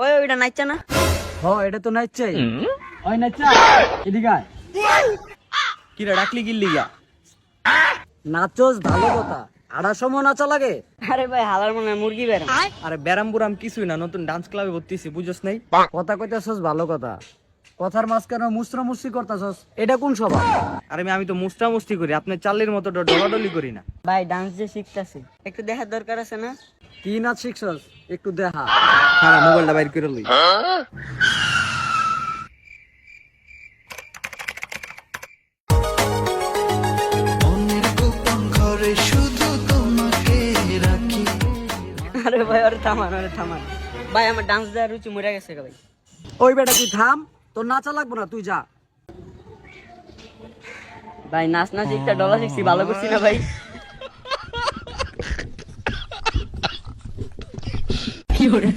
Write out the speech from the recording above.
ওই ওইটা নাচছে না? এটা তো নাচছে। ওই নাচা এদিকে আয়। কি রে ডাকলি গিল্লি গা? নাচোস ভালো কথা, আড়া সময় নাচা লাগে। আরে ভাই হালার মনে হয় মুরগি বেরাম। আরে ব্যারাম বুরাম কিছুই না, নতুন ডান্স ক্লাবে ভর্তিছি, বুঝছস নাই? কথা কইতাছস ভালো কথা, কথার মাঝখানে মুসরা মুসরি করতাছস, এটা কোন স্বভাব? আরে আমি তো মুস্টা মুস্তি করি, আপনার চালের মতো ডলাডলি করি না। ভাই ডান্স যে শিখতাছি, একটু দেখার দরকার আছে না? কি নাচ শিখছস একটু দেখা। হ্যাঁ মোবাইলটা বাইর করে লই। আরে ভাই ওরে থামান, ওরে থামান ভাই, আমার ডান্স দেওয়ার রুচি মরে গেছে ভাই। ওই বেটা তুই থাম, তোর নাচা লাগবো না, তুই যা। ভাই নাচ না শিখতে ডলা শিখছি, ভালো করছি না ভাই? কি করে